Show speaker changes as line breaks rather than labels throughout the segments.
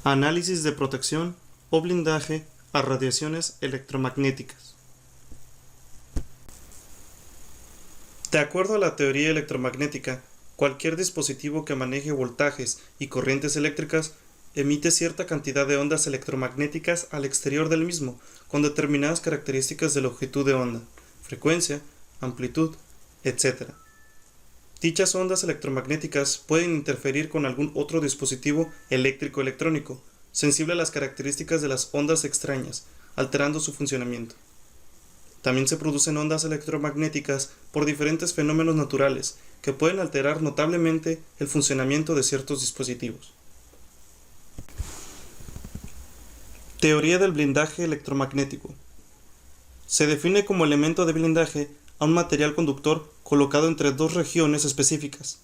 Análisis de protección o blindaje a radiaciones electromagnéticas. De acuerdo a la teoría electromagnética, cualquier dispositivo que maneje voltajes y corrientes eléctricas emite cierta cantidad de ondas electromagnéticas al exterior del mismo, con determinadas características de longitud de onda, frecuencia, amplitud, etc. Dichas ondas electromagnéticas pueden interferir con algún otro dispositivo eléctrico-electrónico, sensible a las características de las ondas extrañas, alterando su funcionamiento. También se producen ondas electromagnéticas por diferentes fenómenos naturales que pueden alterar notablemente el funcionamiento de ciertos dispositivos. Teoría del blindaje electromagnético. Se define como elemento de blindaje a un material conductor colocado entre dos regiones específicas.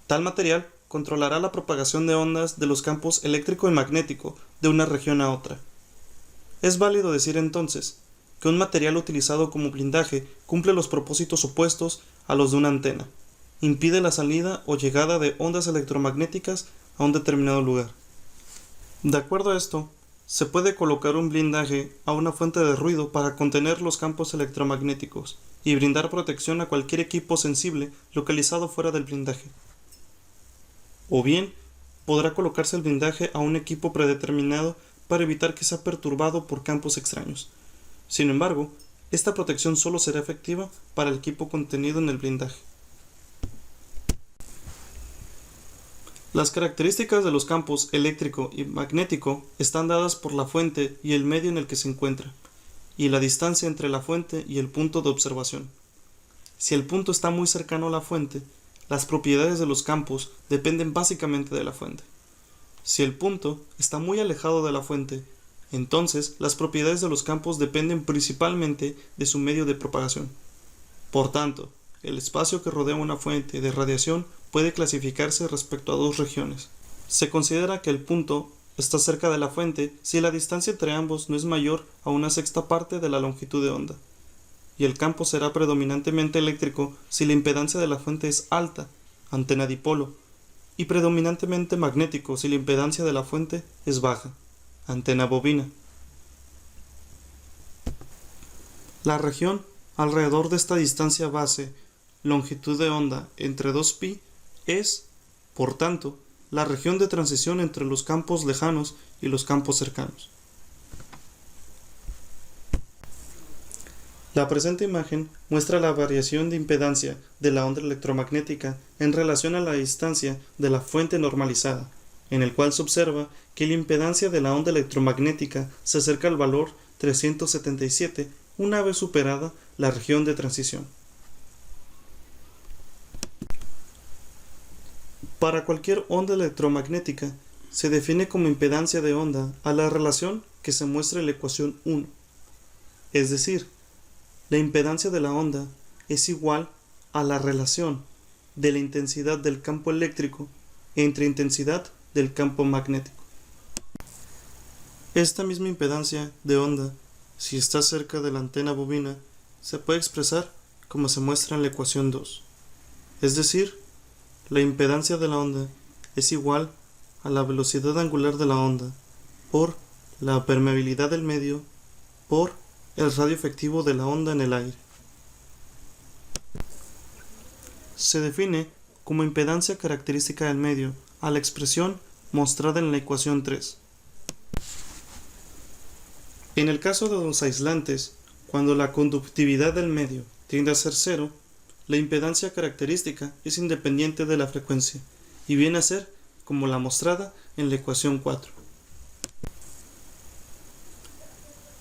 Tal material controlará la propagación de ondas de los campos eléctrico y magnético de una región a otra. Es válido decir entonces que un material utilizado como blindaje cumple los propósitos opuestos a los de una antena, impide la salida o llegada de ondas electromagnéticas a un determinado lugar. De acuerdo a esto, se puede colocar un blindaje a una fuente de ruido para contener los campos electromagnéticos y brindar protección a cualquier equipo sensible localizado fuera del blindaje. O bien, podrá colocarse el blindaje a un equipo predeterminado para evitar que sea perturbado por campos extraños. Sin embargo, esta protección solo será efectiva para el equipo contenido en el blindaje. Las características de los campos eléctrico y magnético están dadas por la fuente y el medio en el que se encuentra, y la distancia entre la fuente y el punto de observación. Si el punto está muy cercano a la fuente, las propiedades de los campos dependen básicamente de la fuente. Si el punto está muy alejado de la fuente, entonces las propiedades de los campos dependen principalmente de su medio de propagación. Por tanto, el espacio que rodea una fuente de radiación puede clasificarse respecto a dos regiones. Se considera que el punto está cerca de la fuente si la distancia entre ambos no es mayor a una sexta parte de la longitud de onda, y el campo será predominantemente eléctrico si la impedancia de la fuente es alta, antena dipolo, y predominantemente magnético si la impedancia de la fuente es baja, antena bobina. La región alrededor de esta distancia base, longitud de onda entre 2π, es, por tanto, la región de transición entre los campos lejanos y los campos cercanos. La presente imagen muestra la variación de impedancia de la onda electromagnética en relación a la distancia de la fuente normalizada, en el cual se observa que la impedancia de la onda electromagnética se acerca al valor 377 una vez superada la región de transición. Para cualquier onda electromagnética se define como impedancia de onda a la relación que se muestra en la ecuación 1, es decir, la impedancia de la onda es igual a la relación de la intensidad del campo eléctrico entre intensidad del campo magnético. Esta misma impedancia de onda, si está cerca de la antena bobina, se puede expresar como se muestra en la ecuación 2, es decir, la impedancia de la onda es igual a la velocidad angular de la onda por la permeabilidad del medio por el radio efectivo de la onda en el aire. Se define como impedancia característica del medio a la expresión mostrada en la ecuación 3. En el caso de los aislantes, cuando la conductividad del medio tiende a ser cero, la impedancia característica es independiente de la frecuencia y viene a ser como la mostrada en la ecuación 4.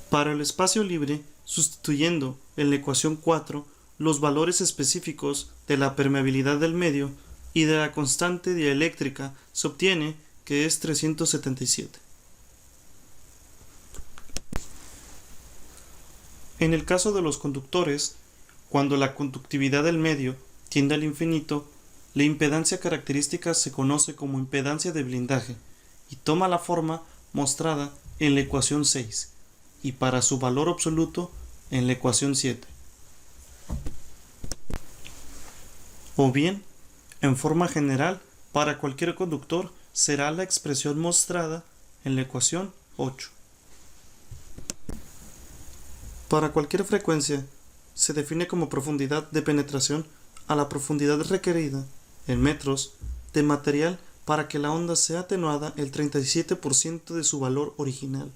Para el espacio libre, sustituyendo en la ecuación 4 los valores específicos de la permeabilidad del medio y de la constante dieléctrica, se obtiene que es 377. En el caso de los conductores, cuando la conductividad del medio tiende al infinito, la impedancia característica se conoce como impedancia de blindaje y toma la forma mostrada en la ecuación 6 y para su valor absoluto en la ecuación 7. O bien, en forma general, para cualquier conductor será la expresión mostrada en la ecuación 8. Para cualquier frecuencia, se define como profundidad de penetración a la profundidad requerida, en metros, de material para que la onda sea atenuada el 37% de su valor original.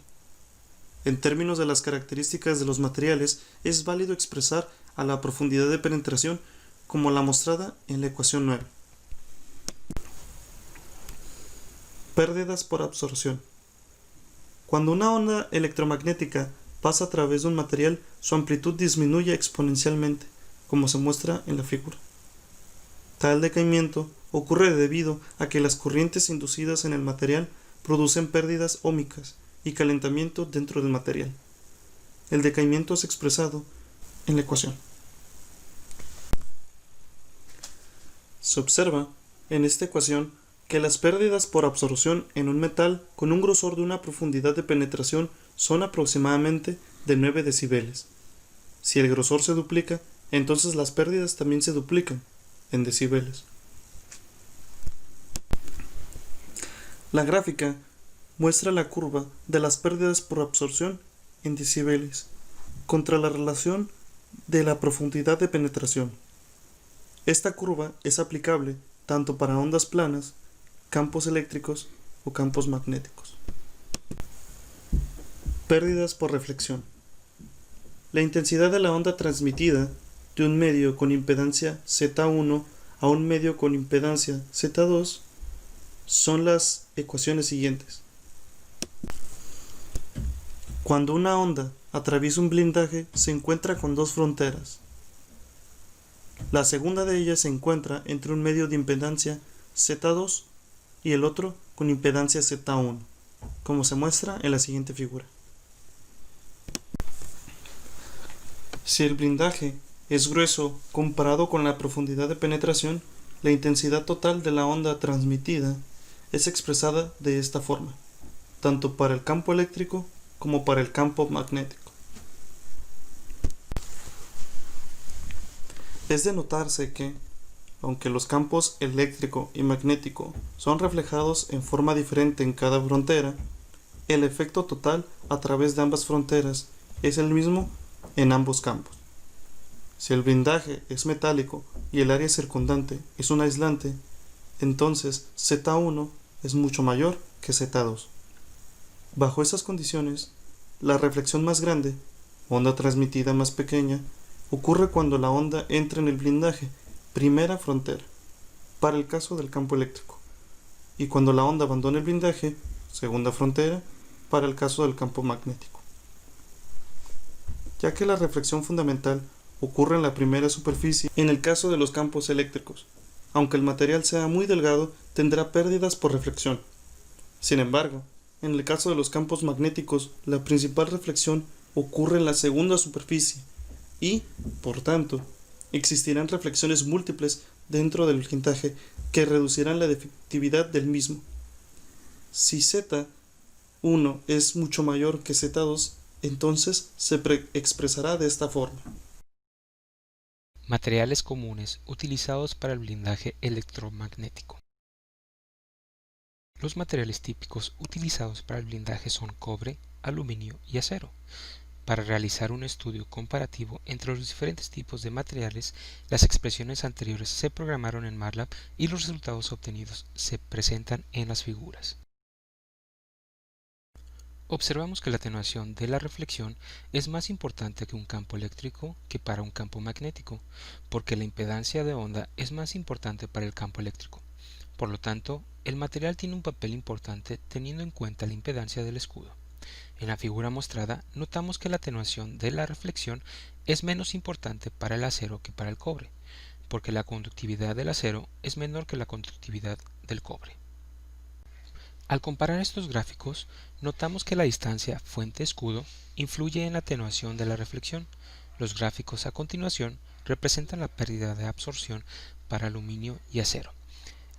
En términos de las características de los materiales, es válido expresar a la profundidad de penetración como la mostrada en la ecuación 9. Pérdidas por absorción. Cuando una onda electromagnética pasa a través de un material, su amplitud disminuye exponencialmente, como se muestra en la figura. Tal decaimiento ocurre debido a que las corrientes inducidas en el material producen pérdidas óhmicas y calentamiento dentro del material. El decaimiento es expresado en la ecuación. Se observa en esta ecuación que las pérdidas por absorción en un metal con un grosor de una profundidad de penetración son aproximadamente de 9 decibeles. Si el grosor se duplica, entonces las pérdidas también se duplican en decibeles. La gráfica muestra la curva de las pérdidas por absorción en decibeles contra la relación de la profundidad de penetración. Esta curva es aplicable tanto para ondas planas, campos eléctricos o campos magnéticos. Pérdidas por reflexión. La intensidad de la onda transmitida de un medio con impedancia Z1 a un medio con impedancia Z2 son las ecuaciones siguientes. Cuando una onda atraviesa un blindaje, se encuentra con dos fronteras. La segunda de ellas se encuentra entre un medio de impedancia Z2 y el otro con impedancia Z1, como se muestra en la siguiente figura. Si el blindaje es grueso comparado con la profundidad de penetración, la intensidad total de la onda transmitida es expresada de esta forma, tanto para el campo eléctrico como para el campo magnético. Es de notarse que, aunque los campos eléctrico y magnético son reflejados en forma diferente en cada frontera, el efecto total a través de ambas fronteras es el mismo en ambos campos. Si el blindaje es metálico y el área circundante es un aislante, entonces Z1 es mucho mayor que Z2. Bajo esas condiciones, la reflexión más grande, onda transmitida más pequeña, ocurre cuando la onda entra en el blindaje, primera frontera, para el caso del campo eléctrico, y cuando la onda abandona el blindaje, segunda frontera, para el caso del campo magnético. Ya que la reflexión fundamental ocurre en la primera superficie, en el caso de los campos eléctricos, aunque el material sea muy delgado, tendrá pérdidas por reflexión. Sin embargo, en el caso de los campos magnéticos, la principal reflexión ocurre en la segunda superficie y, por tanto, existirán reflexiones múltiples dentro del blindaje que reducirán la defectividad del mismo. Si Z1 es mucho mayor que Z2, entonces se expresará de esta forma.
Materiales comunes utilizados para el blindaje electromagnético. Los materiales típicos utilizados para el blindaje son cobre, aluminio y acero. Para realizar un estudio comparativo entre los diferentes tipos de materiales, las expresiones anteriores se programaron en MATLAB y los resultados obtenidos se presentan en las figuras. Observamos que la atenuación de la reflexión es más importante que un campo eléctrico que para un campo magnético, porque la impedancia de onda es más importante para el campo eléctrico. Por lo tanto, el material tiene un papel importante teniendo en cuenta la impedancia del escudo. En la figura mostrada, notamos que la atenuación de la reflexión es menos importante para el acero que para el cobre, porque la conductividad del acero es menor que la conductividad del cobre. Al comparar estos gráficos, notamos que la distancia fuente-escudo influye en la atenuación de la reflexión. Los gráficos a continuación representan la pérdida de absorción para aluminio y acero,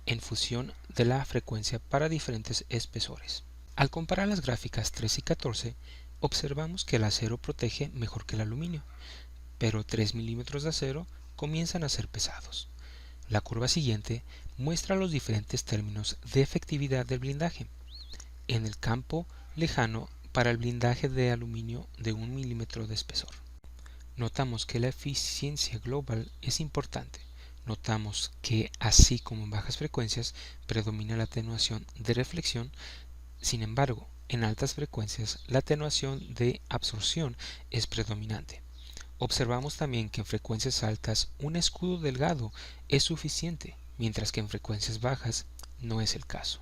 en función de la frecuencia para diferentes espesores. Al comparar las gráficas 3 y 14, observamos que el acero protege mejor que el aluminio, pero 3 milímetros de acero comienzan a ser pesados. La curva siguiente muestra los diferentes términos de efectividad del blindaje. en el campo lejano para el blindaje de aluminio de 1 milímetro de espesor. Notamos que la eficiencia global es importante. Notamos que, así como en bajas frecuencias, predomina la atenuación de reflexión. Sin embargo, en altas frecuencias, la atenuación de absorción es predominante. Observamos también que en frecuencias altas un escudo delgado es suficiente, mientras que en frecuencias bajas no es el caso.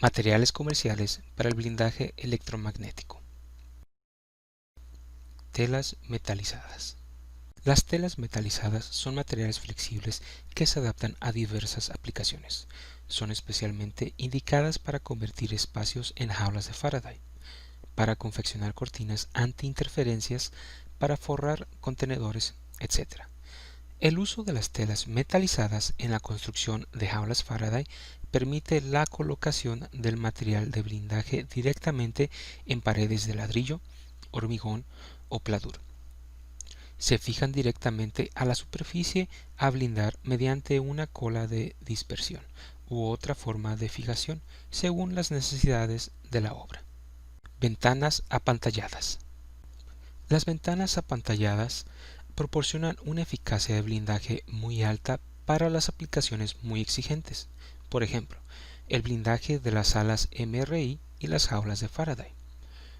Materiales comerciales para el blindaje electromagnético. Telas metalizadas. Las telas metalizadas son materiales flexibles que se adaptan a diversas aplicaciones. Son especialmente indicadas para convertir espacios en jaulas de Faraday, para confeccionar cortinas antiinterferencias, para forrar contenedores, etc. El uso de las telas metalizadas en la construcción de jaulas Faraday permite la colocación del material de blindaje directamente en paredes de ladrillo, hormigón o pladur. Se fijan directamente a la superficie a blindar mediante una cola de dispersión u otra forma de fijación según las necesidades de la obra. Ventanas apantalladas. Las ventanas apantalladas proporcionan una eficacia de blindaje muy alta para las aplicaciones muy exigentes, por ejemplo, el blindaje de las salas MRI y las jaulas de Faraday.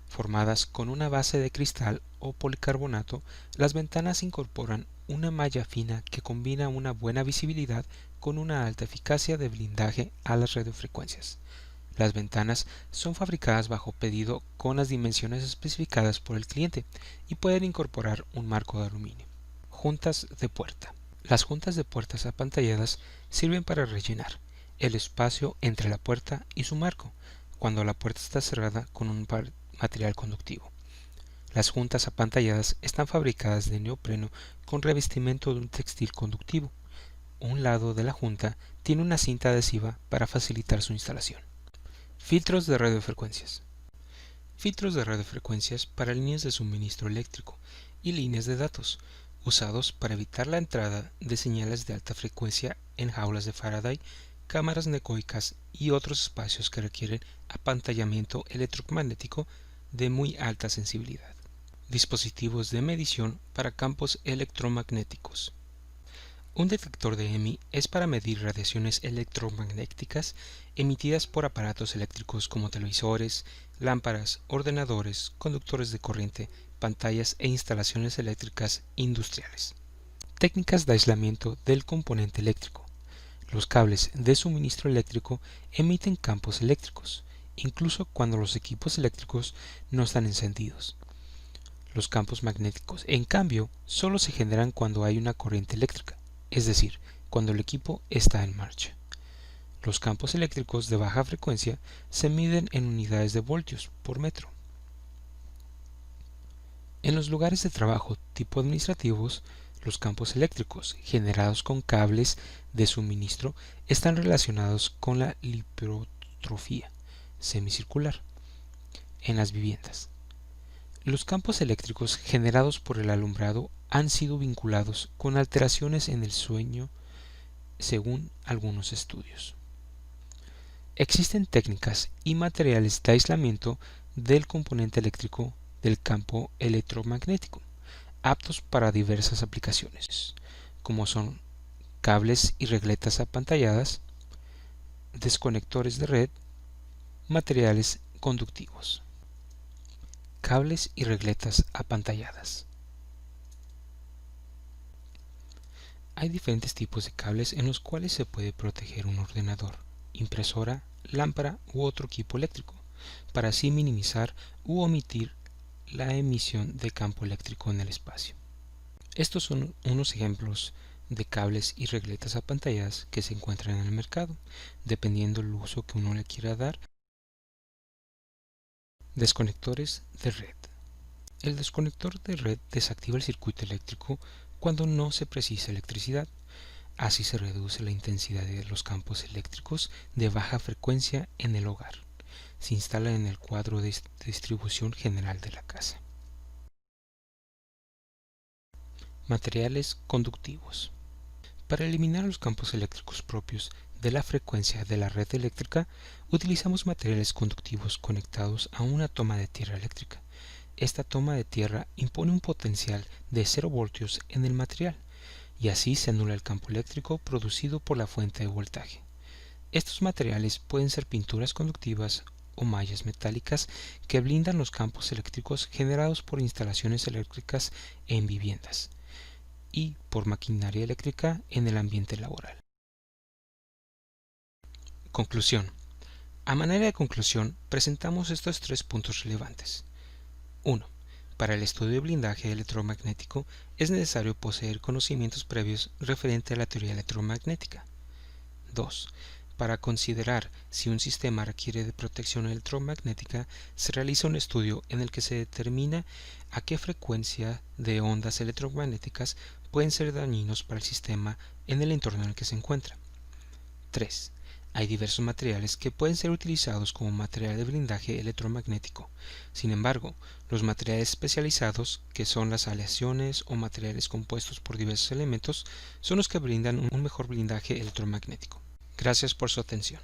Formadas con una base de cristal o policarbonato, las ventanas incorporan una malla fina que combina una buena visibilidad con una alta eficacia de blindaje a las radiofrecuencias. Las ventanas son fabricadas bajo pedido con las dimensiones especificadas por el cliente y pueden incorporar un marco de aluminio. Juntas de puerta. Las juntas de puertas apantalladas sirven para rellenar el espacio entre la puerta y su marco cuando la puerta está cerrada con un material conductivo. Las juntas apantalladas están fabricadas de neopreno con revestimiento de un textil conductivo. Un lado de la junta tiene una cinta adhesiva para facilitar su instalación. Filtros de radiofrecuencias. Filtros de radiofrecuencias para líneas de suministro eléctrico y líneas de datos, usados para evitar la entrada de señales de alta frecuencia en jaulas de Faraday, cámaras necoicas y otros espacios que requieren apantallamiento electromagnético de muy alta sensibilidad. Dispositivos de medición para campos electromagnéticos. Un detector de EMI es para medir radiaciones electromagnéticas emitidas por aparatos eléctricos como televisores, lámparas, ordenadores, conductores de corriente, pantallas e instalaciones eléctricas industriales. Técnicas de aislamiento del componente eléctrico. Los cables de suministro eléctrico emiten campos eléctricos, incluso cuando los equipos eléctricos no están encendidos. Los campos magnéticos, en cambio, solo se generan cuando hay una corriente eléctrica, es decir, cuando el equipo está en marcha. Los campos eléctricos de baja frecuencia se miden en unidades de voltios por metro. En los lugares de trabajo tipo administrativos, los campos eléctricos generados con cables de suministro están relacionados con la hipertrofia semicircular. En las viviendas, los campos eléctricos generados por el alumbrado han sido vinculados con alteraciones en el sueño según algunos estudios. Existen técnicas y materiales de aislamiento del componente eléctrico del campo electromagnético, aptos para diversas aplicaciones, como son cables y regletas apantalladas, desconectores de red, materiales conductivos. Cables y regletas apantalladas. Hay diferentes tipos de cables en los cuales se puede proteger un ordenador, impresora, lámpara u otro equipo eléctrico, para así minimizar u omitir la emisión de campo eléctrico en el espacio. Estos son unos ejemplos de cables y regletas apantalladas que se encuentran en el mercado, dependiendo del uso que uno le quiera dar. Desconectores de red. El desconector de red desactiva el circuito eléctrico cuando no se precisa electricidad. Así se reduce la intensidad de los campos eléctricos de baja frecuencia en el hogar. Se instala en el cuadro de distribución general de la casa. Materiales conductivos. Para eliminar los campos eléctricos propios de la frecuencia de la red eléctrica, utilizamos materiales conductivos conectados a una toma de tierra eléctrica. Esta toma de tierra impone un potencial de 0 voltios en el material, y así se anula el campo eléctrico producido por la fuente de voltaje. Estos materiales pueden ser pinturas conductivas o mallas metálicas que blindan los campos eléctricos generados por instalaciones eléctricas en viviendas y por maquinaria eléctrica en el ambiente laboral. Conclusión. A manera de conclusión, presentamos estos 3 puntos relevantes. 1. Para el estudio de blindaje electromagnético es necesario poseer conocimientos previos referente a la teoría electromagnética. 2. Para considerar si un sistema requiere de protección electromagnética, se realiza un estudio en el que se determina a qué frecuencia de ondas electromagnéticas pueden ser dañinos para el sistema en el entorno en el que se encuentra. 3. Hay diversos materiales que pueden ser utilizados como material de blindaje electromagnético. Sin embargo, los materiales especializados, que son las aleaciones o materiales compuestos por diversos elementos, son los que brindan un mejor blindaje electromagnético. Gracias por su atención.